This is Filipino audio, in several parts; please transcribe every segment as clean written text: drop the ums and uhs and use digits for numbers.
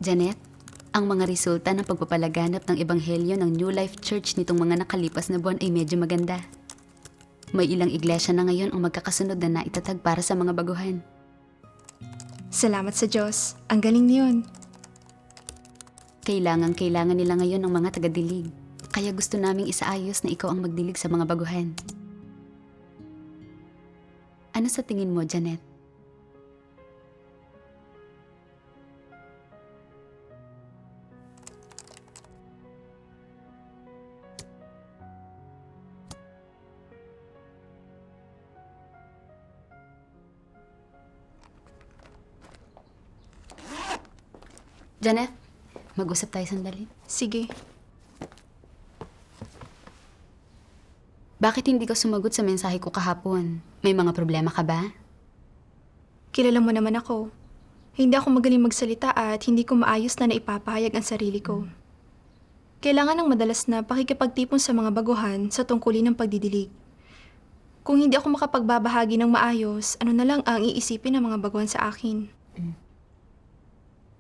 Janet, ang mga resulta ng pagpapalaganap ng ebanghelyo ng New Life Church nitong mga nakalipas na buwan ay medyo maganda. May ilang iglesia na ngayon ang magkakasunod na naitatag para sa mga baguhan. Salamat sa Diyos. Ang galing niyon. Kailangan nila ngayon ng mga tagadilig. Kaya gusto naming isaayos na ikaw ang magdilig sa mga baguhan. Ano sa tingin mo, Janet? Janet, mag-usap tayo sandali. Sige. Bakit hindi ka sumagot sa mensahe ko kahapon? May mga problema ka ba? Kilala mo naman ako. Hindi ako magaling magsalita at hindi ko maayos na naipapahayag ang sarili ko. Kailangan ng madalas na pakikipagtipon sa mga baguhan sa tungkulin ng pagdidilig. Kung hindi ako makapagbabahagi ng maayos, ano na lang ang iisipin ng mga baguhan sa akin?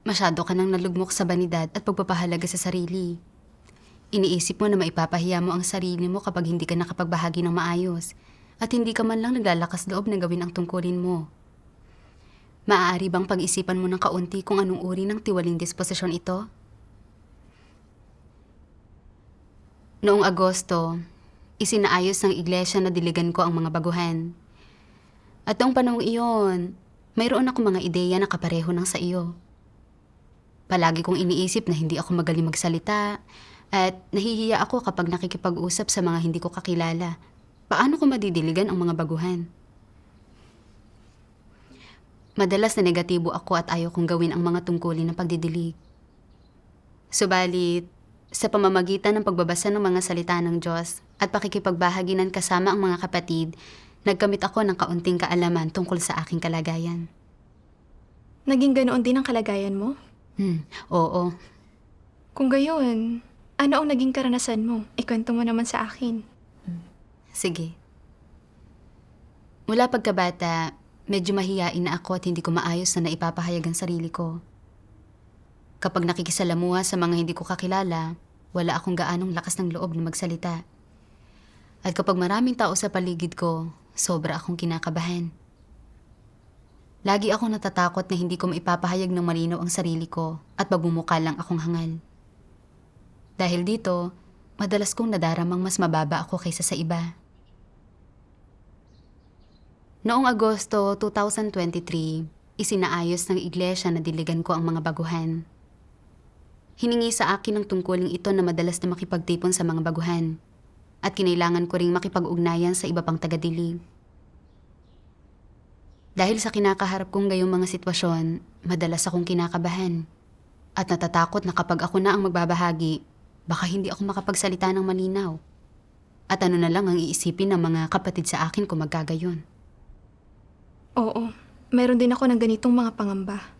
Masyado ka nang nalugmok sa banidad at pagpapahalaga sa sarili. Iniisip mo na maipapahiya mo ang sarili mo kapag hindi ka nakapagbahagi ng maayos at hindi ka man lang naglalakas loob na gawin ang tungkulin mo. Maaari bang pag-isipan mo ng kaunti kung anong uri ng tiwaling disposisyon ito? Noong Agosto, isinaayos ng iglesia na diligan ko ang mga baguhan. At noong panahong iyon, mayroon ako mga ideya na kapareho ng sa iyo. Palagi kong iniisip na hindi ako magaling magsalita at nahihiya ako kapag nakikipag-usap sa mga hindi ko kakilala. Paano ko madidiligan ang mga baguhan? Madalas na negatibo ako at ayaw kong gawin ang mga tungkulin ng pagdidilig. Subalit, sa pamamagitan ng pagbabasa ng mga salita ng Diyos at pakikipagbahaginan kasama ang mga kapatid, nagkamit ako ng kaunting kaalaman tungkol sa aking kalagayan. Naging ganoon din ang kalagayan mo? Oo. Kung gayon, ano ang naging karanasan mo? Ikwento mo naman sa akin. Sige. Mula pagkabata, medyo mahiyain na ako at hindi ko maayos na naipapahayag ang sarili ko. Kapag nakikisalamuha sa mga hindi ko kakilala, wala akong gaanong lakas ng loob na magsalita. At kapag maraming tao sa paligid ko, sobra akong kinakabahan. Lagi akong natatakot na hindi ko maipapahayag ng malinaw ang sarili ko at magbumuka lang akong hangal. Dahil dito, madalas kong nadaramang mas mababa ako kaysa sa iba. Noong Agosto 2023, isinaayos ng iglesia na diligan ko ang mga baguhan. Hiningi sa akin ang tungkuling ito na madalas na makipagtipon sa mga baguhan at kinailangan ko ring makipag-ugnayan sa iba pang tagadilig. Dahil sa kinakaharap kong gayong mga sitwasyon, madalas akong kinakabahan at natatakot na kapag ako na ang magbabahagi, baka hindi ako makapagsalita ng malinaw. At ano na lang ang iisipin ng mga kapatid sa akin kung magkagayon. Oo, meron din ako ng ganitong mga pangamba.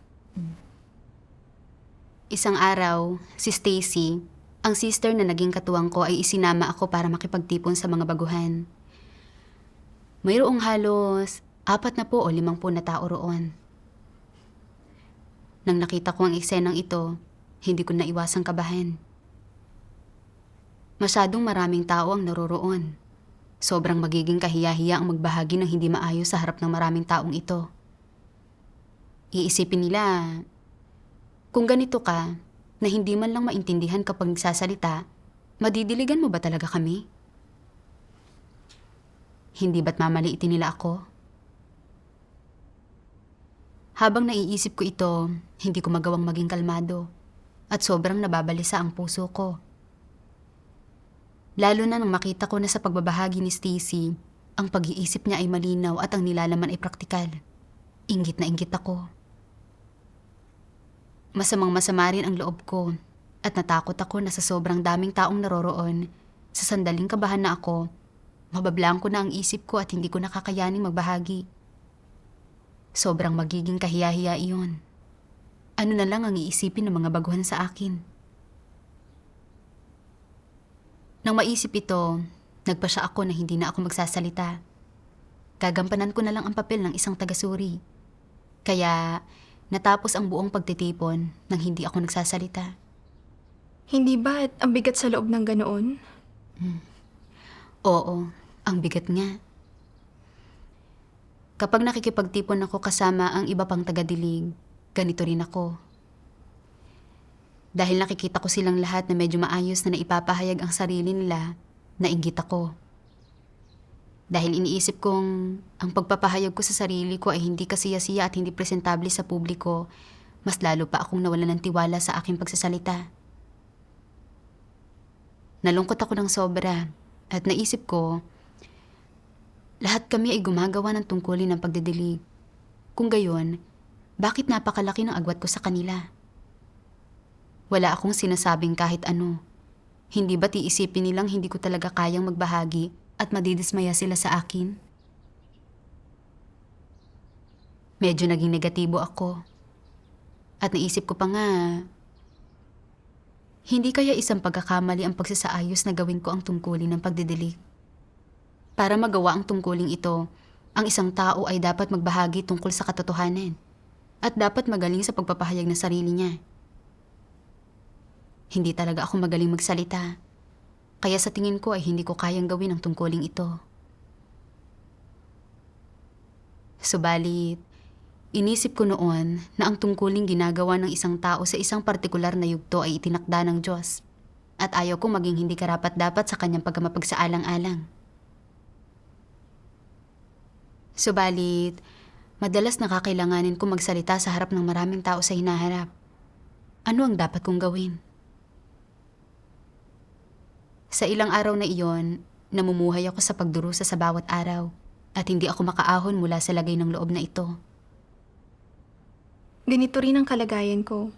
Isang araw, si Stacy, ang sister na naging katuwang ko ay isinama ako para makipagtipon sa mga baguhan. Mayroong halos 40 o 50 na tao roon. Nang nakita ko ang eksenang ito, hindi ko naiwasang kabahan. Masyadong maraming tao ang naroroon. Sobrang magiging kahiya-hiya ang magbahagi ng hindi maayos sa harap ng maraming taong ito. Iisipin nila, kung ganito ka, na hindi man lang maintindihan kapag nagsasalita, madidiligan mo ba talaga kami? Hindi ba't mamaliitin nila ako? Habang naiisip ko ito, hindi ko magawang maging kalmado at sobrang nababalisa ang puso ko. Lalo na nang makita ko na sa pagbabahagi ni Stacy, ang pag-iisip niya ay malinaw at ang nilalaman ay praktikal. Inggit na inggit ako. Masamang masama rin ang loob ko at natakot ako na sa sobrang daming taong naroroon, sa sandaling kabahan na ako, mabablangko na ang isip ko at hindi ko nakakayaning magbahagi. Sobrang magiging kahiya-hiya iyon. Ano na lang ang iisipin ng mga baguhan sa akin? Nang maisip ito, nagpasya ako na hindi na ako magsasalita. Gagampanan ko na lang ang papel ng isang tagasuri. Kaya Natapos ang buong pagtitipon nang hindi ako nagsasalita. Hindi ba't ang bigat sa loob ng ganoon? Oo, ang bigat nga. Kapag nakikipagtipon ako kasama ang iba pang tagadilig, ganito rin ako. Dahil nakikita ko silang lahat na medyo maayos na naipapahayag ang sarili nila, nainggit ako. Dahil iniisip kong ang pagpapahayag ko sa sarili ko ay hindi kasiya-siya at hindi presentable sa publiko, mas lalo pa akong nawalan ng tiwala sa aking pagsasalita. Nalungkot ako ng sobra at naisip ko, lahat kami ay gumagawa ng tungkulin ng pagdidilig. Kung gayon, bakit napakalaki ng agwat ko sa kanila? Wala akong sinasabing kahit ano. Hindi ba't iisipin nilang hindi ko talaga kayang magbahagi at madidismaya sila sa akin? Medyo naging negatibo ako. At naisip ko pa nga, hindi kaya isang pagkakamali ang pagsasaayos na gawin ko ang tungkulin ng pagdidilig? Para magawa ang tungkuling ito, ang isang tao ay dapat magbahagi tungkol sa katotohanan at dapat magaling sa pagpapahayag ng sarili niya. Hindi talaga ako magaling magsalita, kaya sa tingin ko ay hindi ko kayang gawin ang tungkuling ito. Subalit, inisip ko noon na ang tungkuling ginagawa ng isang tao sa isang partikular na yugto ay itinakda ng Diyos at ayaw kong maging hindi karapat-dapat sa kanyang pagkamapagsaalang-alang. Subalit, madalas nakakailanganin kong magsalita sa harap ng maraming tao sa hinaharap. Ano ang dapat kong gawin? Sa ilang araw na iyon, namumuhay ako sa pagdurusa sa bawat araw at hindi ako makaahon mula sa lagay ng loob na ito. Ganito rin ang kalagayan ko.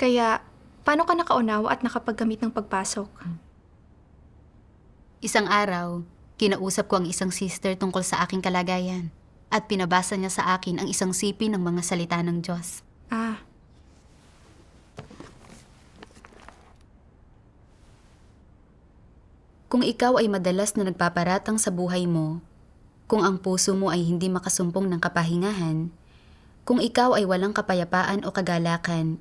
Kaya, paano ka nakaunawa at nakapaggamit ng pagpasok? Isang araw, kinausap ko ang isang sister tungkol sa aking kalagayan at pinabasa niya sa akin ang isang sipi ng mga salita ng Diyos. Kung ikaw ay madalas na nagpaparatang sa buhay mo, kung ang puso mo ay hindi makasumpong ng kapahingahan, kung ikaw ay walang kapayapaan o kagalakan,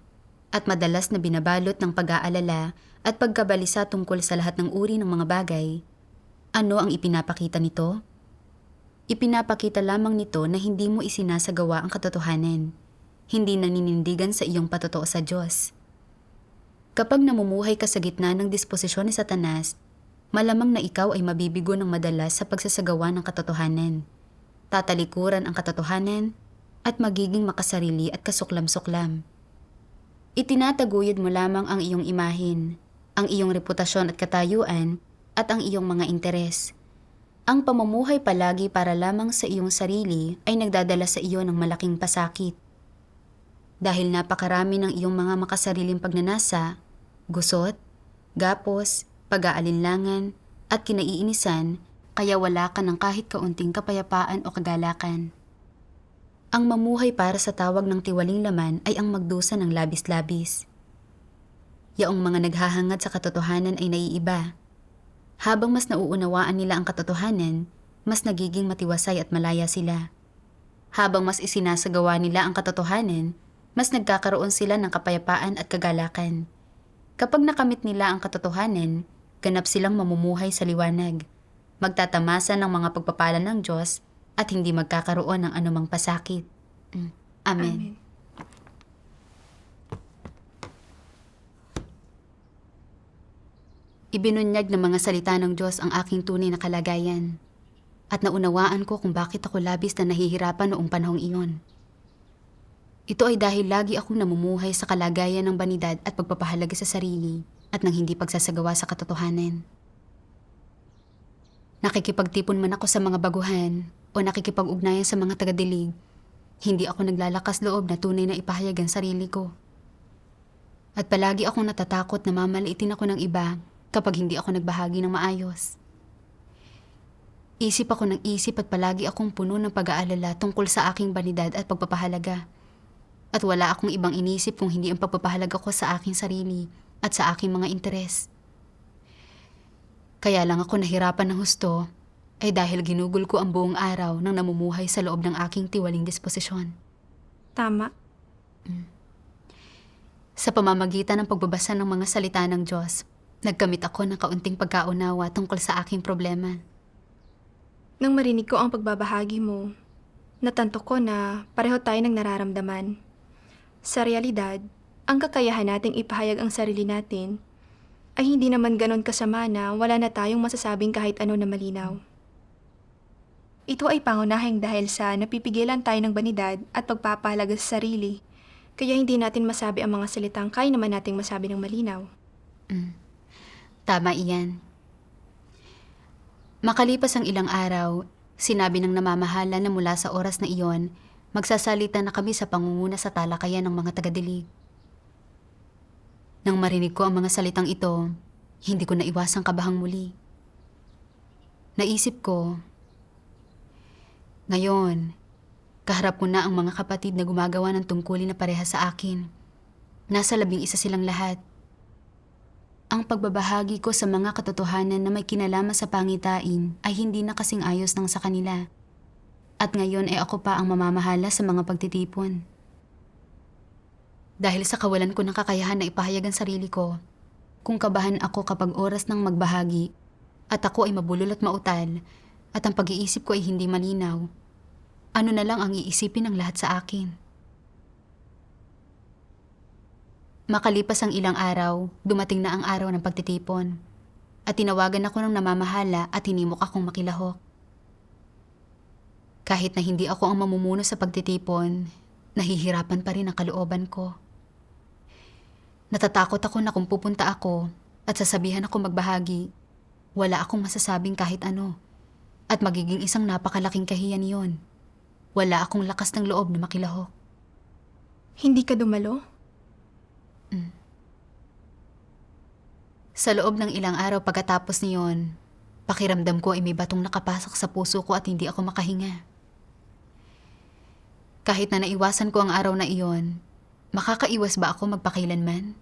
at madalas na binabalot ng pag-aalala at pagkabalisa tungkol sa lahat ng uri ng mga bagay, ano ang ipinapakita nito? Ipinapakita lamang nito na hindi mo isinasagawa ang katotohanan, hindi naninindigan sa iyong patotoo sa Diyos. Kapag namumuhay ka sa gitna ng disposisyon ni Satanas, malamang na ikaw ay mabibigo ng madalas sa pagsasagawa ng katotohanan. Tatalikuran ang katotohanan at magiging makasarili at kasuklam-suklam. Itinataguyod mo lamang ang iyong imahin, ang iyong reputasyon at katayuan, at ang iyong mga interes. Ang pamumuhay palagi para lamang sa iyong sarili ay nagdadala sa iyo ng malaking pasakit. Dahil napakarami ng iyong mga makasariling pagnanasa, gusot, gapos, pag-aalinlangan, at kinaiinisan, kaya wala ka ng kahit kaunting kapayapaan o kagalakan. Ang mamuhay para sa tawag ng tiwaling laman ay ang magdusa ng labis-labis. Yaong mga naghahangad sa katotohanan ay naiiba. Habang mas nauunawaan nila ang katotohanan, mas nagiging matiwasay at malaya sila. Habang mas isinasagawa nila ang katotohanan, mas nagkakaroon sila ng kapayapaan at kagalakan. Kapag nakamit nila ang katotohanan, ganap silang mamumuhay sa liwanag, magtatamasa ng mga pagpapala ng Diyos at hindi magkakaroon ng anumang pasakit. Amen. Ibinunyag ng mga salita ng Diyos ang aking tunay na kalagayan at naunawaan ko kung bakit ako labis na nahihirapan noong panahong iyon. Ito ay dahil lagi akong namumuhay sa kalagayan ng banidad at pagpapahalaga sa sarili at nang hindi pagsasagawa sa katotohanan. Nakikipagtipon man ako sa mga baguhan o nakikipag-ugnayan sa mga tagadilig, hindi ako naglalakas loob na tunay na ipahayag ang sarili ko. At palagi akong natatakot na mamaliitin ako ng iba kapag hindi ako nagbahagi ng maayos. Isip ako ng isip at palagi akong puno ng pag-aalala tungkol sa aking banidad at pagpapahalaga. At wala akong ibang inisip kung hindi ang pagpapahalaga ko sa aking sarili at sa aking mga interes. Kaya lang ako nahirapan ng husto ay dahil ginugol ko ang buong araw nang namumuhay sa loob ng aking tiwaling disposisyon. Tama. Sa pamamagitan ng pagbabasa ng mga salita ng Diyos, nagkamit ako ng kaunting pagkaunawa tungkol sa aking problema. Nang marinig ko ang pagbabahagi mo, natanto ko na pareho tayo ng nararamdaman. Sa realidad, ang kakayahan nating ipahayag ang sarili natin ay hindi naman ganon kasama na wala na tayong masasabing kahit ano na malinaw. Ito ay pangunahing dahil sa napipigilan tayo ng banidad at pagpapahalaga sa sarili, kaya hindi natin masabi ang mga salitang kaya naman nating masabi ng malinaw. Tama iyan. Makalipas ang ilang araw, sinabi ng namamahala na mula sa oras na iyon, magsasalita na kami sa pangunguna sa talakayan ng mga tagadilig. Nang marinig ko ang mga salitang ito, hindi ko naiwasang kabahang muli. Naisip ko, ngayon, kaharap ko na ang mga kapatid na gumagawa ng tungkulin na pareha sa akin. Nasa 11 silang lahat. Ang pagbabahagi ko sa mga katotohanan na may kinalaman sa pangitain ay hindi na kasing ayos ng sa kanila. At ngayon ay ako pa ang mamamahala sa mga pagtitipon. Dahil sa kawalan ko ng kakayahan na ipahayag ang sarili ko, kung kabahan ako kapag oras ng magbahagi, at ako ay mabulol at mautal, at ang pag-iisip ko ay hindi malinaw, ano na lang ang iisipin ng lahat sa akin? Makalipas ang ilang araw, dumating na ang araw ng pagtitipon, at tinawagan ako ng namamahala at hinimok akong makilahok. Kahit na hindi ako ang mamumuno sa pagtitipon, nahihirapan pa rin ang kalooban ko. Natatakot ako na kung pupunta ako at sasabihan ako magbahagi, wala akong masasabing kahit ano, at magiging isang napakalaking kahiyan yon. Wala akong lakas ng loob na makilahok. Hindi ka dumalo? Sa loob ng ilang araw pagkatapos niyon, pakiramdam ko ay may batong nakapasok sa puso ko at hindi ako makahinga. Kahit na naiwasan ko ang araw na iyon, makakaiwas ba ako magpakailanman?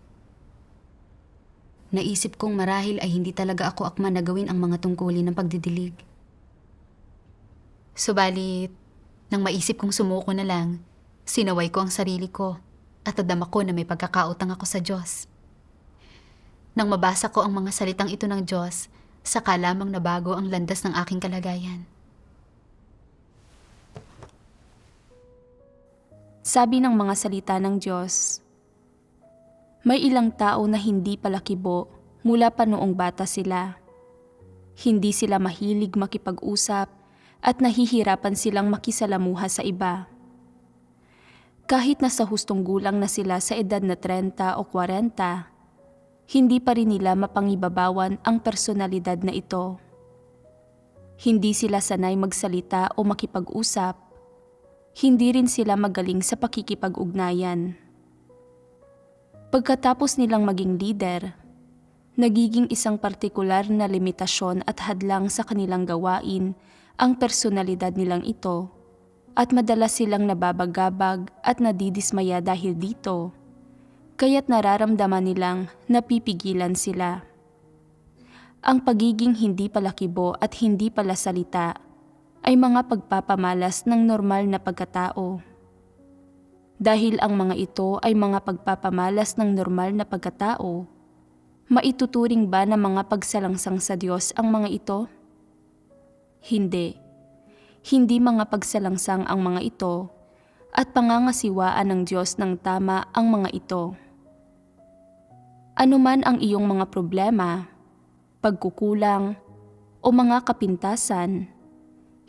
Naisip kong marahil ay hindi talaga ako akma na gawin ang mga tungkulin ng pagdidilig. Subalit, nang maisip kong sumuko na lang, sinaway ko ang sarili ko at nadama ko na may pagkakautang ako sa Diyos. Nang mabasa ko ang mga salitang ito ng Diyos, saka lamang nabago ang landas ng aking kalagayan. Sabi ng mga salita ng Diyos, may ilang tao na hindi palakibo mula pa noong bata sila. Hindi sila mahilig makipag-usap at nahihirapan silang makisalamuha sa iba. Kahit nasa hustong gulang na sila sa edad na 30 o 40, hindi pa rin nila mapangibabawan ang personalidad na ito. Hindi sila sanay magsalita o makipag-usap. Hindi rin sila magaling sa pakikipag-ugnayan. Pagkatapos nilang maging leader, nagiging isang partikular na limitasyon at hadlang sa kanilang gawain ang personalidad nilang ito at madalas silang nababagabag at nadidismaya dahil dito, kaya't nararamdaman nilang napipigilan sila. Ang pagiging hindi palakibo at hindi pala salita ay mga pagpapamalas ng normal na pagkatao. Dahil ang mga ito ay mga pagpapamalas ng normal na pagkatao, maituturing ba na mga pagsalangsang sa Diyos ang mga ito? Hindi. Hindi mga pagsalangsang ang mga ito at pangangasiwaan ng Diyos ng tama ang mga ito. Ano man ang iyong mga problema, pagkukulang, o mga kapintasan,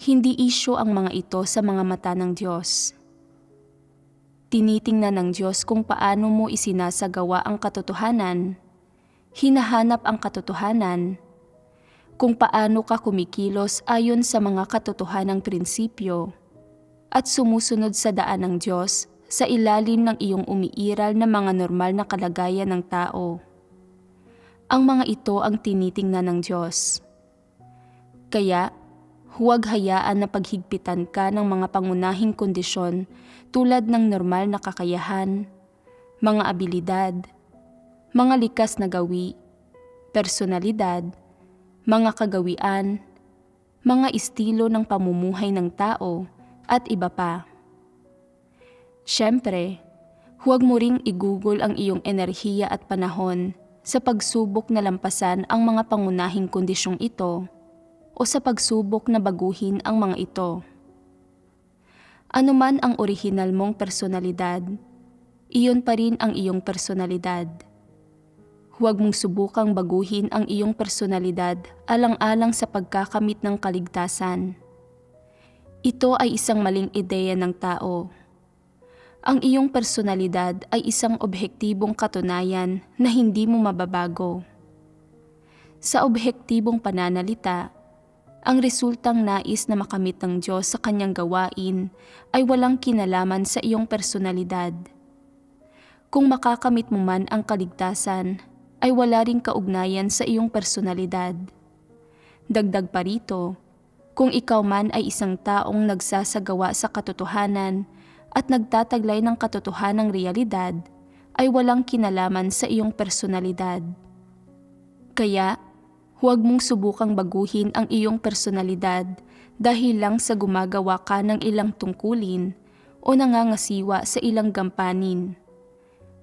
hindi isyu ang mga ito sa mga mata ng Diyos. Tinitingnan ng Diyos kung paano mo isinasagawa ang katotohanan, hinahanap ang katotohanan, kung paano ka kumikilos ayon sa mga katotohanang prinsipyo, at sumusunod sa daan ng Diyos sa ilalim ng iyong umiiral na mga normal na kalagayan ng tao. Ang mga ito ang tinitingnan ng Diyos. Kaya, huwag hayaan na paghigpitan ka ng mga pangunahing kondisyon tulad ng normal na kakayahan, mga abilidad, mga likas na gawi, personalidad, mga kagawian, mga estilo ng pamumuhay ng tao, at iba pa. Siyempre, Huwag mo ring igugol ang iyong enerhiya at panahon sa pagsubok na lampasan ang mga pangunahing kondisyong ito o sa pagsubok na baguhin ang mga ito. Ano man ang orihinal mong personalidad, iyon pa rin ang iyong personalidad. Huwag mong subukang baguhin ang iyong personalidad alang-alang sa pagkakamit ng kaligtasan. Ito ay isang maling ideya ng tao. Ang iyong personalidad ay isang objektibong katunayan na hindi mo mababago. Sa objektibong pananalita, ang resultang nais na makamit ng Diyos sa kanyang gawain ay walang kinalaman sa iyong personalidad. Kung makakamit mo man ang kaligtasan, ay wala ring kaugnayan sa iyong personalidad. Dagdag pa rito, kung ikaw man ay isang taong nagsasagawa sa katotohanan at nagtataglay ng katotohanang realidad, ay walang kinalaman sa iyong personalidad. Kaya, huwag mong subukang baguhin ang iyong personalidad dahil lang sa gumagawa ka ng ilang tungkulin o nangangasiwa sa ilang gampanin.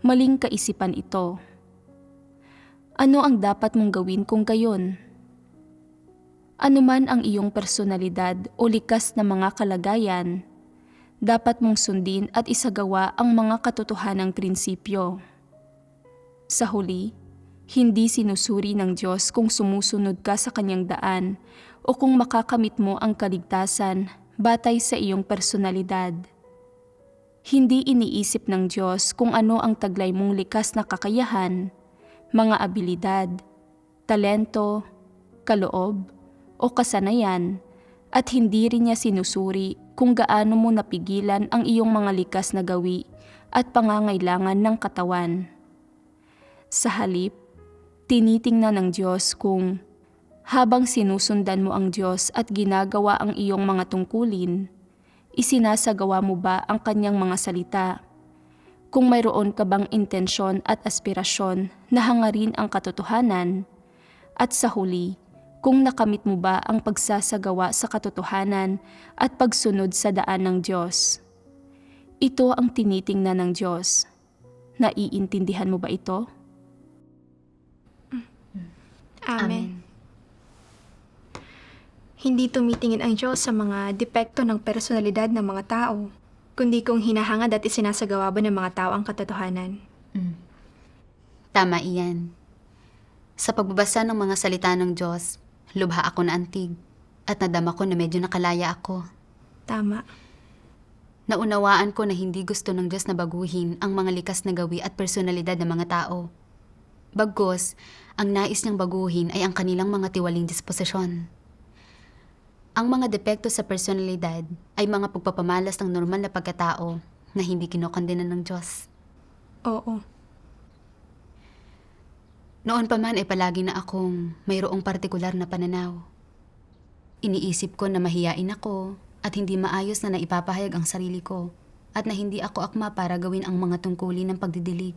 Maling kaisipan ito. Ano ang dapat mong gawin kung gayon? Ano man ang iyong personalidad o likas na mga kalagayan, dapat mong sundin at isagawa ang mga katotohanang prinsipyo. Sa huli, hindi sinusuri ng Diyos kung sumusunod ka sa kanyang daan o kung makakamit mo ang kaligtasan batay sa iyong personalidad. Hindi iniisip ng Diyos kung ano ang taglay mong likas na kakayahan, mga abilidad, talento, kaloob, o kasanayan, at hindi rin niya sinusuri kung gaano mo napigilan ang iyong mga likas na gawi at pangangailangan ng katawan. Sa halip, tinitingnan ng Diyos kung habang sinusundan mo ang Diyos at ginagawa ang iyong mga tungkulin, isinasagawa mo ba ang kanyang mga salita? Kung mayroon ka bang intensyon at aspirasyon na hangarin ang katotohanan? At sa huli, kung nakamit mo ba ang pagsasagawa sa katotohanan at pagsunod sa daan ng Diyos? Ito ang tinitingnan ng Diyos. Naiintindihan mo ba ito? Amen. Hindi tumitingin ang Diyos sa mga depekto ng personalidad ng mga tao, kundi kung hinahangad at isinasagawa ba ng mga tao ang katotohanan. Tama iyan. Sa pagbabasa ng mga salita ng Diyos, lubha ako na antig at nadama ko na medyo nakalaya ako. Tama. Naunawaan ko na hindi gusto ng Diyos na baguhin ang mga likas na gawi at personalidad ng mga tao. Bagkus, ang nais niyang baguhin ay ang kanilang mga tiwaling disposisyon. Ang mga depekto sa personalidad ay mga pagpapamalas ng normal na pagkatao na hindi kinokondena ng Diyos. Oo. Noon pa man ay palagi na akong mayroong partikular na pananaw. Iniisip ko na mahiyain ako at hindi maayos na naipapahayag ang sarili ko at na hindi ako akma para gawin ang mga tungkulin ng pagdidilig.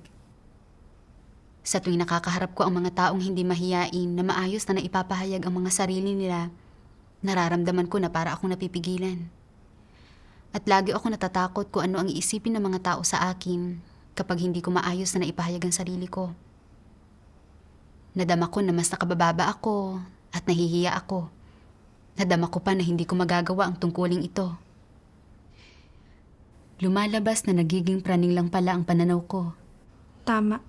Sa tuwing nakakaharap ko ang mga taong hindi mahiyain na maayos na naipapahayag ang mga sarili nila, nararamdaman ko na para akong napipigilan. At lagi ako natatakot kung ano ang iisipin ng mga tao sa akin kapag hindi ko maayos na naipahayag ang sarili ko. Nadama ko na mas nakabababa ako at nahihiya ako. Nadama ko pa na hindi ko magagawa ang tungkuling ito. Lumalabas na nagiging praning lang pala ang pananaw ko. Tama.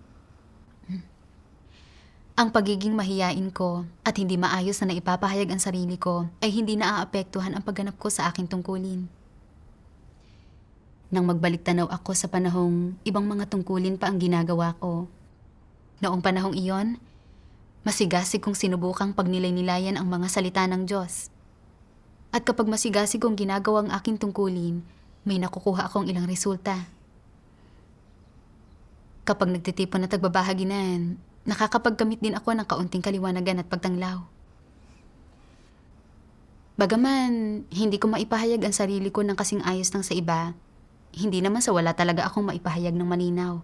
Ang pagiging mahiyain ko at hindi maayos na naipapahayag ang sarili ko ay hindi naaapektuhan ang pagganap ko sa aking tungkulin. Nang magbalik tanaw ako sa panahong ibang mga tungkulin pa ang ginagawa ko. Noong panahong iyon, masigasig kong sinubukang pagnilay-nilayan ang mga salita ng Diyos. At kapag masigasig kong ginagawa ang aking tungkulin, may nakukuha akong ilang resulta. Kapag nagtitipon na tagbabahaginan, nakakapagkamit din ako ng kaunting kaliwanagan at pagtanglaw. Bagaman, hindi ko maipahayag ang sarili ko ng kasing ayos ng sa iba, hindi naman sa wala talaga akong maipahayag ng malinaw.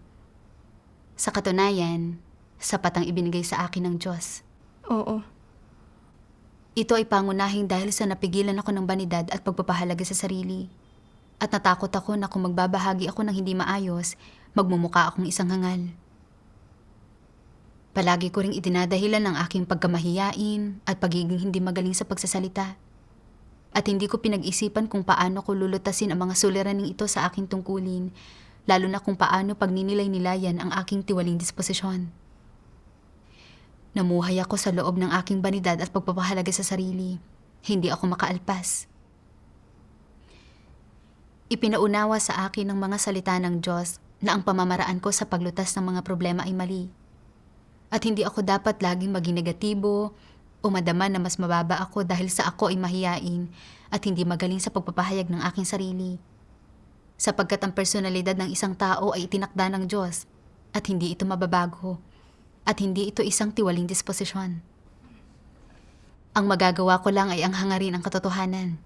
Sa katunayan, sapat ang ibinigay sa akin ng Diyos. Oo. Ito ay pangunahing dahil sa napigilan ako ng banidad at pagpapahalaga sa sarili. At natakot ako na kung magbabahagi ako ng hindi maayos, magmumuka akong isang hangal. Palagi ko ring itinadahilan ang aking pagkamahiyain at pagiging hindi magaling sa pagsasalita. At hindi ko pinag-isipan kung paano ko lulutasin ang mga suliraning ito sa aking tungkulin, lalo na kung paano pagninilay-nilayan ang aking tiwaling disposisyon. Namuhay ako sa loob ng aking banidad at pagpapahalaga sa sarili. Hindi ako makaalpas. Ipinaunawa sa akin ng mga salita ng Diyos na ang pamamaraan ko sa paglutas ng mga problema ay mali. At hindi ako dapat laging maging negatibo o madama na mas mababa ako dahil sa ako ay mahiyain at hindi magaling sa pagpapahayag ng aking sarili. Sapagkat ang personalidad ng isang tao ay itinakda ng Diyos at hindi ito mababago at hindi ito isang tiwaling disposisyon. Ang magagawa ko lang ay ang hangarin ang katotohanan.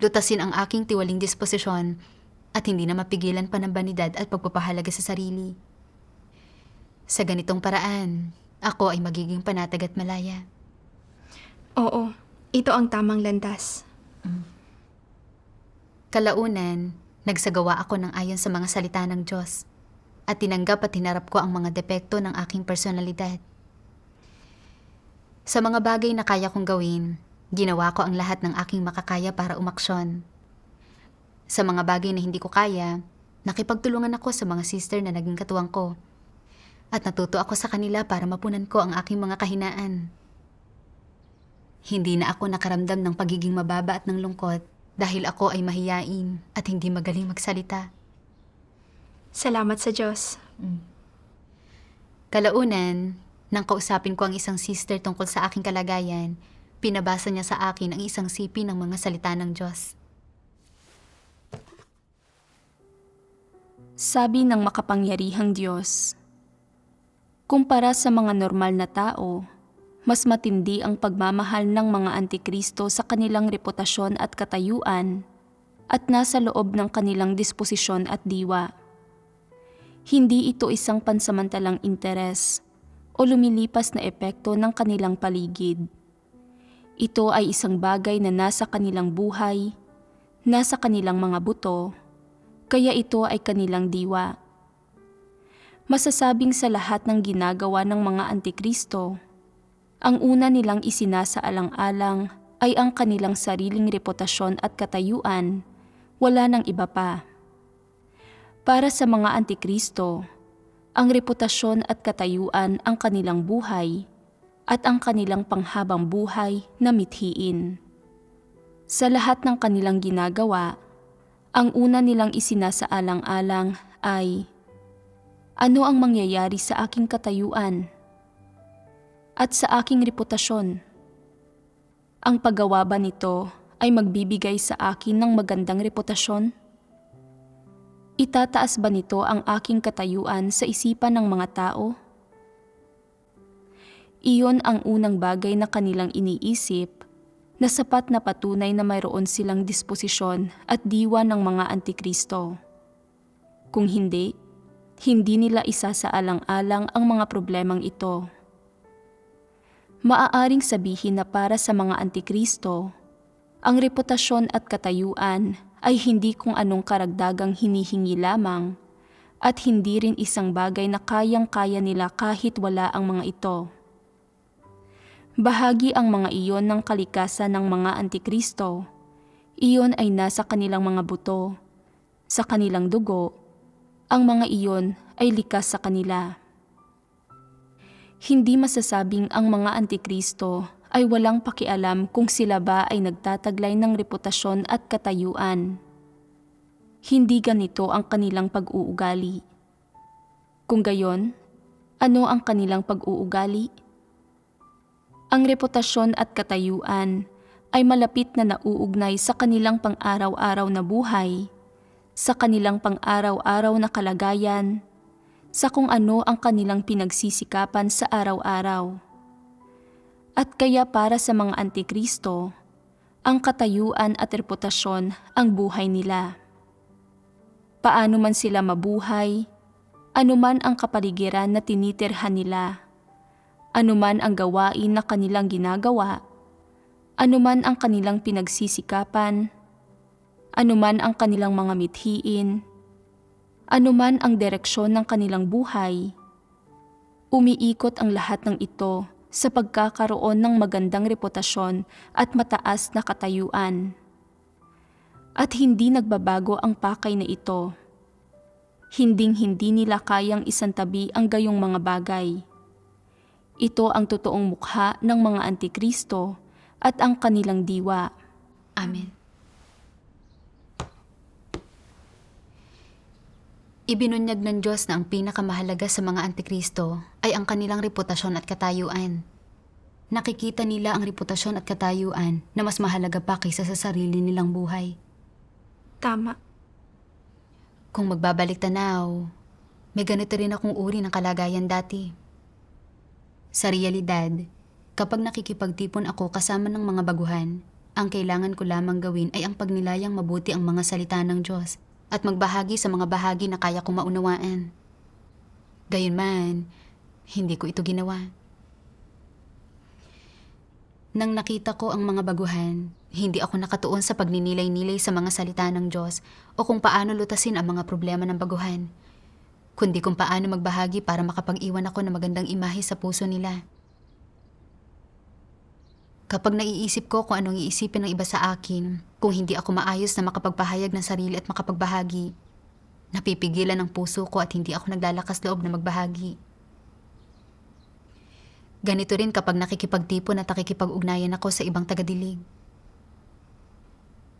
Lutasin ang aking tiwaling disposisyon at hindi na mapigilan pa ng banidad at pagpapahalaga sa sarili. Sa ganitong paraan, ako ay magiging panatag at malaya. Oo, ito ang tamang landas. Kalaunan, nagsagawa ako ng ayon sa mga salita ng Diyos at tinanggap at hinarap ko ang mga depekto ng aking personalidad. Sa mga bagay na kaya kong gawin, ginawa ko ang lahat ng aking makakaya para umaksyon. Sa mga bagay na hindi ko kaya, nakipagtulungan ako sa mga sister na naging katuwang ko. At natuto ako sa kanila para mapunan ko ang aking mga kahinaan. Hindi na ako nakaramdam ng pagiging mababa at ng lungkot dahil ako ay mahiyain at hindi magaling magsalita. Salamat sa Diyos. Kalaunan, nang kausapin ko ang isang sister tungkol sa aking kalagayan, pinabasa niya sa akin ang isang sipi ng mga salita ng Diyos. Sabi ng makapangyarihang Diyos, kumpara sa mga normal na tao, mas matindi ang pagmamahal ng mga antikristo sa kanilang reputasyon at katayuan at nasa loob ng kanilang disposisyon at diwa. Hindi ito isang pansamantalang interes o lumilipas na epekto ng kanilang paligid. Ito ay isang bagay na nasa kanilang buhay, nasa kanilang mga buto, kaya ito ay kanilang diwa. Masasabing sa lahat ng ginagawa ng mga antikristo, ang una nilang isinasaalang-alang ay ang kanilang sariling reputasyon at katayuan, wala nang iba pa. Para sa mga antikristo, ang reputasyon at katayuan ang kanilang buhay at ang kanilang panghabang buhay na mithiin. Sa lahat ng kanilang ginagawa, ang una nilang isinasaalang-alang ay, ano ang mangyayari sa aking katayuan at sa aking reputasyon? Ang paggawa ba nito ay magbibigay sa akin ng magandang reputasyon? Itataas ba nito ang aking katayuan sa isipan ng mga tao? Iyon ang unang bagay na kanilang iniisip na sapat na patunay na mayroon silang disposisyon at diwa ng mga antikristo. Kung hindi nila isasaalang-alang ang mga problemang ito. Maaaring sabihin na para sa mga antikristo, ang reputasyon at katayuan ay hindi kung anong karagdagang hinihingi lamang at hindi rin isang bagay na kayang-kaya nila kahit wala ang mga ito. Bahagi ang mga iyon ng kalikasan ng mga antikristo. Iyon ay nasa kanilang mga buto, sa kanilang dugo. Ang mga iyon ay likas sa kanila. Hindi masasabing ang mga antikristo ay walang pakialam kung sila ba ay nagtataglay ng reputasyon at katayuan. Hindi ganito ang kanilang pag-uugali. Kung gayon, ano ang kanilang pag-uugali? Ang reputasyon at katayuan ay malapit na nauugnay sa kanilang pang-araw-araw na buhay, sa kanilang pang-araw-araw na kalagayan, sa kung ano ang kanilang pinagsisikapan sa araw-araw. At kaya para sa mga antikristo, ang katayuan at reputasyon ang buhay nila. Paano man sila mabuhay, anuman ang kapaligiran na tinitirhan nila, anuman ang gawain na kanilang ginagawa, anuman ang kanilang pinagsisikapan, anuman ang kanilang mga mithiin, Anuman ang direksyon ng kanilang buhay, umiikot ang lahat ng ito sa pagkakaroon ng magandang reputasyon at mataas na katayuan. At hindi nagbabago ang pakay na ito. Hinding-hindi nila kayang isantabi ang gayong mga bagay. Ito ang totoong mukha ng mga antikristo at ang kanilang diwa. Amen. Ibinunyag ng Diyos na ang pinakamahalaga sa mga antikristo ay ang kanilang reputasyon at katayuan. Nakikita nila ang reputasyon at katayuan na mas mahalaga pa kaysa sa sarili nilang buhay. Tama. Kung magbabalik tanaw, may ganito rin akong uri ng kalagayan dati. Sa realidad, kapag nakikipagtipon ako kasama ng mga baguhan, ang kailangan ko lamang gawin ay ang pagnilayang mabuti ang mga salita ng Diyos at magbahagi sa mga bahagi na kaya kong maunawaan. Gayunman, hindi ko ito ginawa. Nang nakita ko ang mga baguhan, hindi ako nakatuon sa pagninilay-nilay sa mga salita ng Diyos o kung paano lutasin ang mga problema ng baguhan, kundi kung paano magbahagi para makapag-iwan ako ng magandang imahe sa puso nila. Kapag naiisip ko kung anong iisipin ng iba sa akin, kung hindi ako maayos na makapagpahayag ng sarili at makapagbahagi, napipigilan ang puso ko at hindi ako naglalakas loob na magbahagi. Ganito rin kapag nakikipagtipon at nakikipag-ugnayan ako sa ibang tagadilig.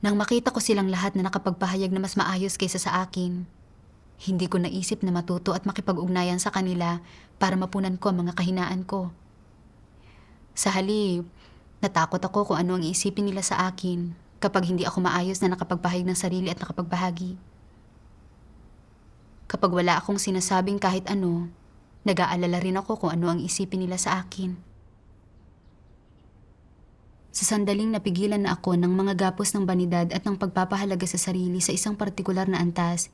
Nang makita ko silang lahat na nakapagpahayag na mas maayos kaysa sa akin, hindi ko naisip na matuto at makipag-ugnayan sa kanila para mapunan ko ang mga kahinaan ko. Sa halip, natakot ako kung ano ang iisipin nila sa akin kapag hindi ako maayos na nakapagpahayag ng sarili at nakapagbahagi. Kapag wala akong sinasabing kahit ano, nag-aalala rin ako kung ano ang isipin nila sa akin. Sa sandaling napigilan na ako ng mga gapos ng banidad at ng pagpapahalaga sa sarili sa isang partikular na antas,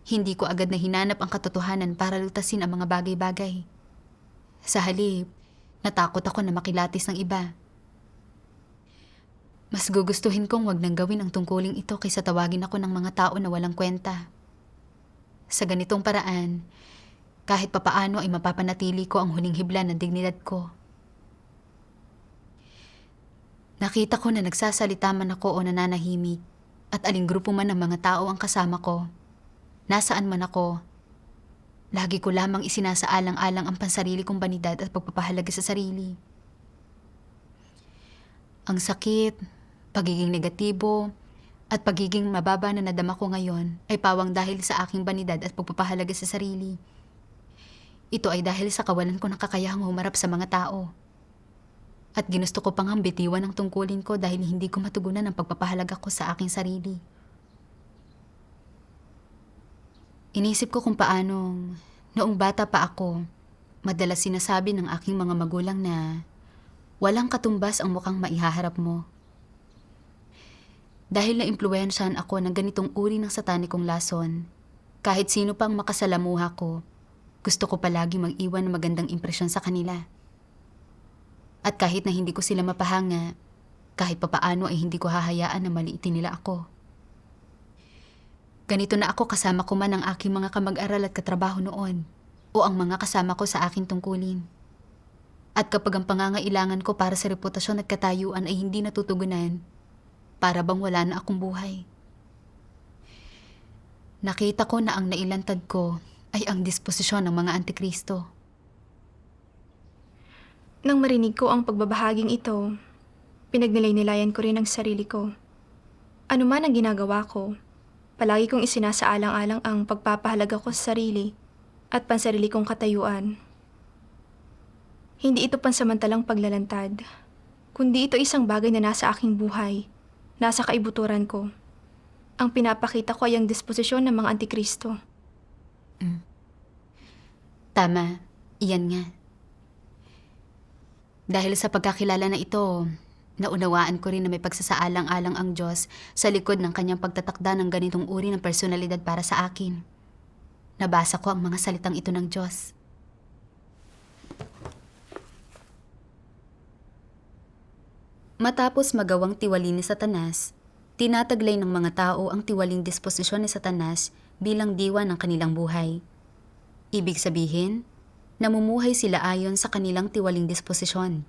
hindi ko agad na hinanap ang katotohanan para lutasin ang mga bagay-bagay. Sa halip, natakot ako na makilatis ng iba. Mas gugustuhin kong wag nang gawin ang tungkuling ito kaysa tawagin ako ng mga tao na walang kwenta. Sa ganitong paraan, kahit papaano ay mapapanatili ko ang huling hibla ng dignidad ko. Nakita ko na nagsasalita man ako o nananahimik at aling grupo man ng mga tao ang kasama ko. Nasaan man ako, lagi ko lamang isinasaalang-alang ang pansarili kong banidad at pagpapahalaga sa sarili. Ang sakit, pagiging negatibo, at pagiging mababa na nadama ko ngayon ay pawang dahil sa aking banidad at pagpapahalaga sa sarili. Ito ay dahil sa kawalan ko ng kakayahang humarap sa mga tao. At ginusto ko pang bitiwan ang tungkulin ko dahil hindi ko matugunan ang pagpapahalaga ko sa aking sarili. Inisip ko kung paanong, noong bata pa ako, madalas sinasabi ng aking mga magulang na walang katumbas ang mukhang maihaharap mo. Dahil na-impluwensyahan ako ng ganitong uri ng satanikong lason, kahit sino pang makasalamuha ko, gusto ko palagi mag-iwan ng magandang impresyon sa kanila. At kahit na hindi ko sila mapahanga, kahit papaano ay hindi ko hahayaan na maliitin nila ako. Ganito na ako kasama ko man ang aking mga kamag-aral at katrabaho noon, o ang mga kasama ko sa aking tungkulin. At kapag ang pangangailangan ko para sa reputasyon at katayuan ay hindi natutugunan, para bang wala na akong buhay. Nakita ko na ang nailantad ko ay ang disposisyon ng mga antikristo. Nang marinig ko ang pagbabahaging ito, pinagnilay-nilayan ko rin ang sarili ko. Ano man ang ginagawa ko, palagi kong isinasaalang-alang ang pagpapahalaga ko sa sarili at pansarili kong katayuan. Hindi ito pansamantalang paglalantad, kundi ito isang bagay na nasa aking buhay, nasa kaibuturan ko. Ang pinapakita ko ay ang disposisyon ng mga antikristo. Tama, iyan nga. Dahil sa pagkakilala na ito, naunawaan ko rin na may pagsasaalang-alang ang Diyos sa likod ng kanyang pagtatakda ng ganitong uri ng personalidad para sa akin. Nabasa ko ang mga salitang ito ng Diyos. Matapos magawang tiwali ni Satanas, Tinataglay ng mga tao ang tiwaling disposisyon ni Satanas bilang diwa ng kanilang buhay. Ibig sabihin, namumuhay sila ayon sa kanilang tiwaling disposisyon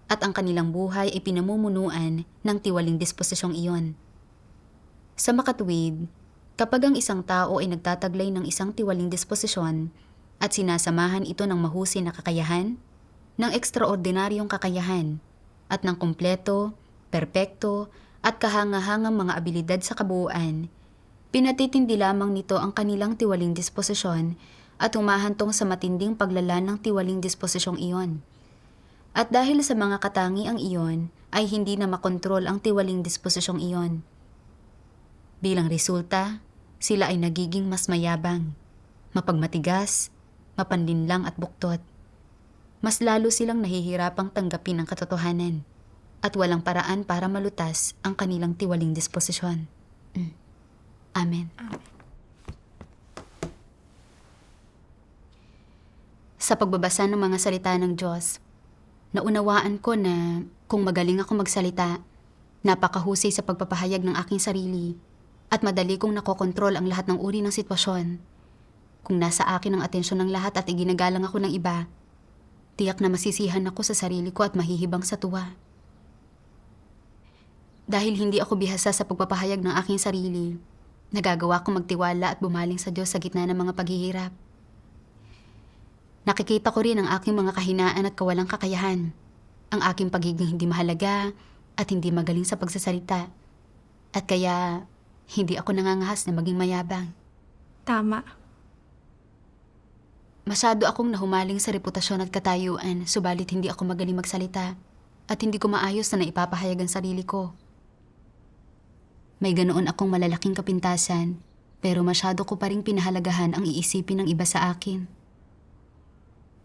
at ang kanilang buhay ay pinamumunuan ng tiwaling disposisyong iyon. Sa makatuwid, kapag ang isang tao ay nagtataglay ng isang tiwaling disposisyon at sinasamahan ito ng mahusay na kakayahan, ng ekstraordinaryong kakayahan, at ng kumpleto, perpekto, at kahangahangang mga abilidad sa kabuuan, pinatitindi lamang nito ang kanilang tiwaling disposisyon at humahantong sa matinding paglala ng tiwaling disposisyong iyon. At dahil sa mga katangiang iyon, ay hindi na makontrol ang tiwaling disposisyong iyon. Bilang resulta, sila ay nagiging mas mayabang, mapagmatigas, mapanlinlang at buktot. Mas lalo silang nahihirapang tanggapin ang katotohanan at walang paraan para malutas ang kanilang tiwaling disposisyon. Amen. Sa pagbabasa ng mga salita ng Diyos, naunawaan ko na kung magaling ako magsalita, napakahusay sa pagpapahayag ng aking sarili at madali kong nakokontrol ang lahat ng uri ng sitwasyon. Kung nasa akin ang atensyon ng lahat at iginagalang ako ng iba, tiyak na masisihan ako sa sarili ko at mahihibang sa tuwa. Dahil hindi ako bihasa sa pagpapahayag ng aking sarili, nagagawa kong magtiwala at bumaling sa Diyos sa gitna ng mga paghihirap. Nakikita ko rin ang aking mga kahinaan at kawalang kakayahan, ang aking pagiging hindi mahalaga at hindi magaling sa pagsasalita. At kaya, hindi ako nangangahas na maging mayabang. Tama. Masyado akong nahumaling sa reputasyon at katayuan, subalit hindi ako magaling magsalita at hindi ko maayos na naipapahayag ang sarili ko. May ganoon akong malalaking kapintasan, pero masyado ko pa ring pinahalagahan ang iisipin ng iba sa akin.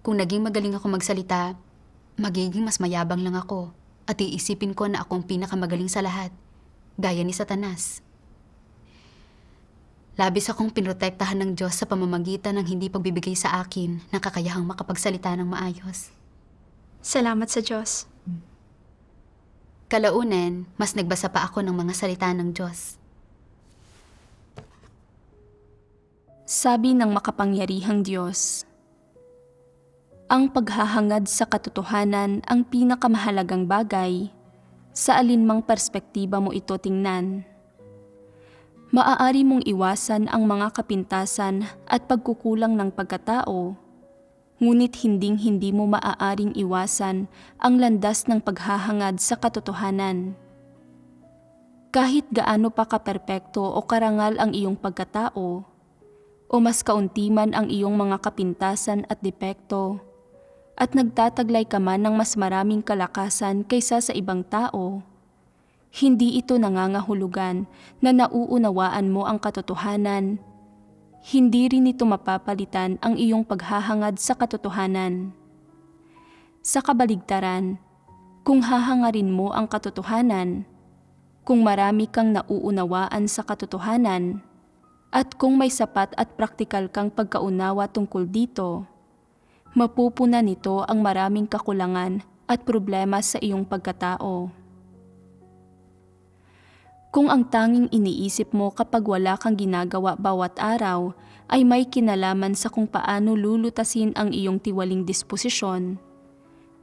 Kung naging magaling ako magsalita, magiging mas mayabang lang ako at iisipin ko na akong pinakamagaling sa lahat, gaya ni Satanas. Labis akong pinrotektahan ng Diyos sa pamamagitan ng hindi pagbibigay sa akin ng kakayahang makapagsalita ng maayos. Salamat sa Diyos. Kalaunan, mas nagbasa pa ako ng mga salita ng Diyos. Sabi ng makapangyarihang Diyos, ang paghahangad sa katotohanan ang pinakamahalagang bagay. Sa alinmang perspektiba mo ito tingnan. Maaari mong iwasan ang mga kapintasan at pagkukulang ng pagkatao, ngunit hinding-hindi mo maaaring iwasan ang landas ng paghahangad sa katotohanan. Kahit gaano pa kaperpekto o karangal ang iyong pagkatao, o mas kaunti man ang iyong mga kapintasan at depekto, at nagtataglay ka man ng mas maraming kalakasan kaysa sa ibang tao, hindi ito nangangahulugan na nauunawaan mo ang katotohanan. Hindi rin ito mapapalitan ang iyong paghahangad sa katotohanan. Sa kabaligtaran, kung hahangarin mo ang katotohanan, kung marami kang nauunawaan sa katotohanan, at kung may sapat at praktikal kang pagkaunawa tungkol dito, mapupuna nito ang maraming kakulangan at problema sa iyong pagkatao. Kung ang tanging iniisip mo kapag wala kang ginagawa bawat araw ay may kinalaman sa kung paano lulutasin ang iyong tiwaling disposisyon,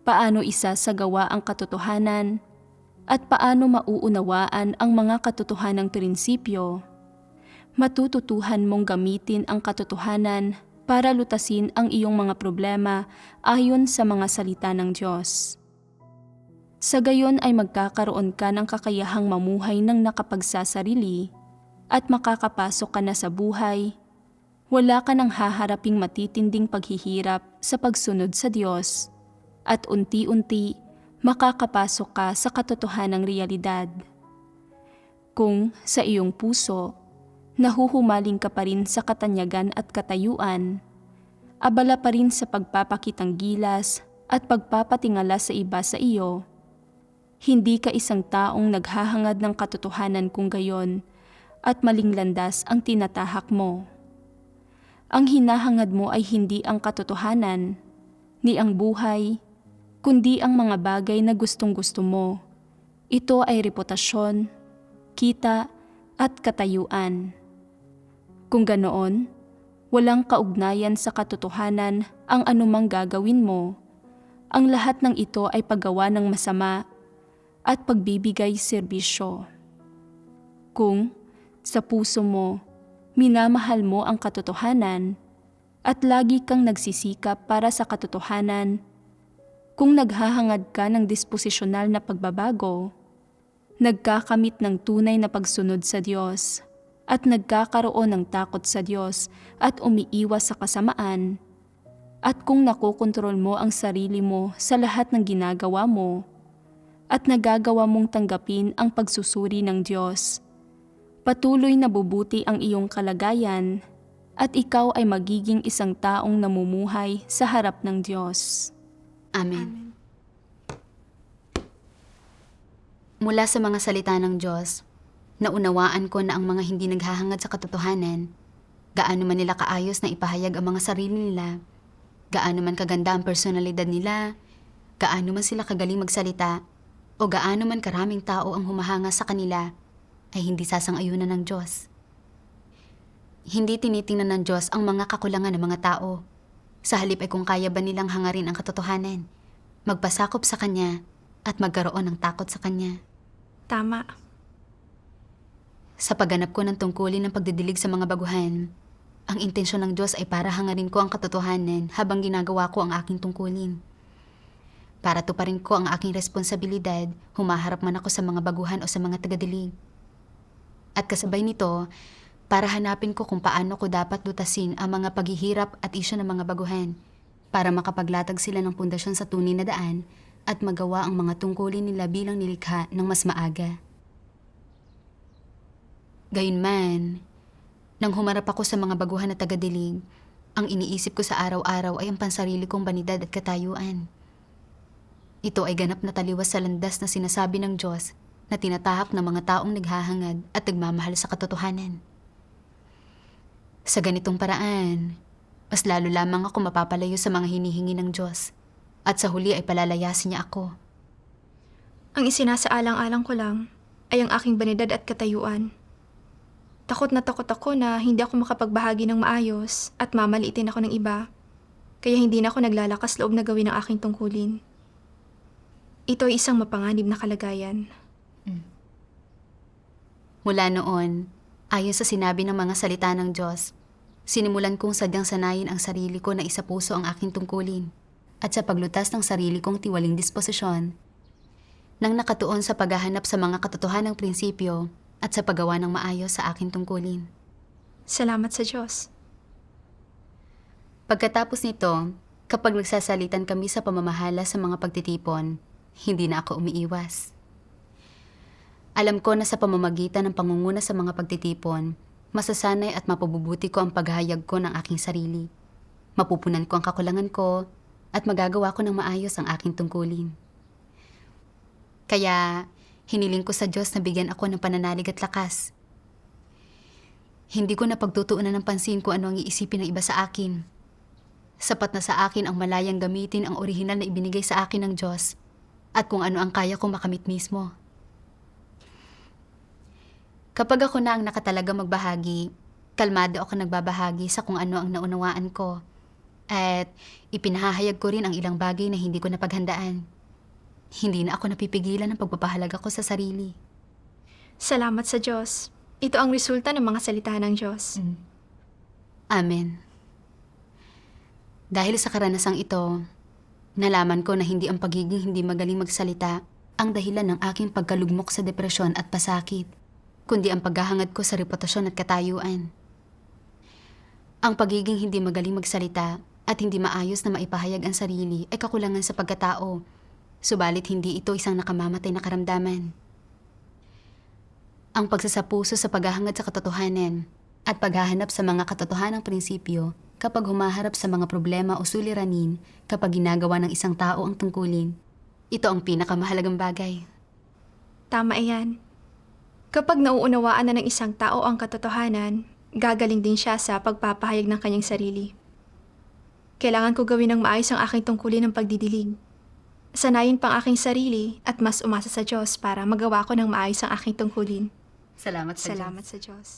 paano isasagawa ang katotohanan, at paano mauunawaan ang mga katotohanang prinsipyo, matututuhan mong gamitin ang katotohanan para lutasin ang iyong mga problema ayon sa mga salita ng Diyos. Sa gayon ay magkakaroon ka ng kakayahang mamuhay ng nakapagsasarili at makakapasok ka na sa buhay. Wala ka nang haharaping matitinding paghihirap sa pagsunod sa Diyos at unti-unti makakapasok ka sa katotohanang realidad. Kung sa iyong puso, nahuhumaling ka pa rin sa katanyagan at katayuan, abala pa rin sa pagpapakitang gilas at pagpapatingala sa iba sa iyo, hindi ka isang taong naghahangad ng katotohanan kung gayon at maling landas ang tinatahak mo. Ang hinahangad mo ay hindi ang katotohanan, ni ang buhay, kundi ang mga bagay na gustong-gusto mo. Ito ay reputasyon, kita, at katayuan. Kung ganoon, walang kaugnayan sa katotohanan ang anumang gagawin mo. Ang lahat ng ito ay paggawa ng masama at pagbibigay serbisyo. Kung sa puso mo, minamahal mo ang katotohanan at lagi kang nagsisikap para sa katotohanan, kung naghahangad ka ng disposisyonal na pagbabago, nagkakamit ng tunay na pagsunod sa Diyos, at nagkakaroon ng takot sa Diyos at umiiwas sa kasamaan, at kung nakokontrol mo ang sarili mo sa lahat ng ginagawa mo, at nagagawa mong tanggapin ang pagsusuri ng Diyos, patuloy na bubuti ang iyong kalagayan at ikaw ay magiging isang taong namumuhay sa harap ng Diyos. Amen. Mula sa mga salita ng Diyos, naunawaan ko na ang mga hindi naghahangad sa katotohanan, gaano man nila kaayos na ipahayag ang mga sarili nila, gaano man kaganda ang personalidad nila, gaano man sila kagaling magsalita, o gaano man karaming tao ang humahanga sa kanila, ay hindi sasang-ayunan ng Diyos. Hindi tinitingnan ng Diyos ang mga kakulangan ng mga tao. Sa halip ay kung kaya ba nilang hangarin ang katotohanan, magpasakop sa Kanya, at magkaroon ng takot sa Kanya. Tama. Sa pagganap ko ng tungkulin ng pagdidilig sa mga baguhan, ang intensyon ng Diyos ay para hangarin ko ang katotohanan habang ginagawa ko ang aking tungkulin. Para tuparin ko ang aking responsibilidad, humaharap man ako sa mga baguhan o sa mga tagadilig. At kasabay nito, para hanapin ko kung paano ko dapat lutasin ang mga paghihirap at isyu ng mga baguhan, para makapaglatag sila ng pundasyon sa tunay na daan at magawa ang mga tungkulin nila bilang nilikha ng mas maaga. Gayunman, nang humarap ako sa mga baguhan na tagadilig, ang iniisip ko sa araw-araw ay ang pansarili kong banidad at katayuan. Ito ay ganap na taliwas sa landas na sinasabi ng Diyos na tinatahak ng mga taong naghahangad at nagmamahal sa katotohanan. Sa ganitong paraan, mas lalo lamang ako mapapalayo sa mga hinihingi ng Diyos at sa huli ay palalayasin niya ako. Ang isinasaalang-alang ko lang ay ang aking banidad at katayuan. Takot ako na hindi ako makapagbahagi ng maayos at mamaliitin ako ng iba, kaya hindi na ako naglalakas loob na gawin ang aking tungkulin. Ito ay isang mapanganib na kalagayan. Mula noon, ayon sa sinabi ng mga salita ng Diyos, sinimulan kong sadyang sanayin ang sarili ko na isapuso ang aking tungkulin at sa paglutas ng sarili kong tiwaling disposisyon, nang nakatuon sa paghahanap sa mga katotohanang prinsipyo at sa paggawa ng maayos sa aking tungkulin. Salamat sa Diyos. Pagkatapos nito, kapag nagsasalitan kami sa pamamahala sa mga pagtitipon, hindi na ako umiiwas. Alam ko na sa pamamagitan ng pangunguna sa mga pagtitipon, masasanay at mapabubuti ko ang paghahayag ko ng aking sarili. Mapupunan ko ang kakulangan ko at magagawa ko ng maayos ang aking tungkulin. Kaya, hiniling ko sa Diyos na bigyan ako ng pananalig at lakas. Hindi ko na pagtutuunan ng pansin kung ano ang iisipin ng iba sa akin. Sapat na sa akin ang malayang gamitin ang orihinal na ibinigay sa akin ng Diyos at kung ano ang kaya kong makamit mismo. Kapag ako na ang nakatalaga magbahagi, kalmado ako nagbabahagi sa kung ano ang naunawaan ko at ipinahahayag ko rin ang ilang bagay na hindi ko napaghandaan. Hindi na ako napipigilan ng pagpapahalaga ko sa sarili. Salamat sa Diyos. Ito ang resulta ng mga salita ng Diyos. Amen. Dahil sa karanasang ito, nalaman ko na hindi ang pagiging hindi magaling magsalita ang dahilan ng aking pagkalugmok sa depresyon at pasakit, kundi ang paghahangad ko sa reputasyon at katayuan. Ang pagiging hindi magaling magsalita at hindi maayos na maipahayag ang sarili ay kakulangan sa pagkatao, subalit hindi ito isang nakamamatay na karamdaman. Ang pagsasapuso sa paghahangad sa katotohanan at paghahanap sa mga katotohanang prinsipyo kapag humaharap sa mga problema o suliranin kapag ginagawa ng isang tao ang tungkulin, ito ang pinakamahalagang bagay. Tama iyan. Kapag nauunawaan na ng isang tao ang katotohanan, gagaling din siya sa pagpapahayag ng kanyang sarili. Kailangan ko gawin ng maayos ang aking tungkulin ng pagdidilig. Sanayin pang aking sarili at mas umasa sa Diyos para magawa ko ng maayos ang aking tungkulin. Salamat sa Salamat Diyos. sa Diyos.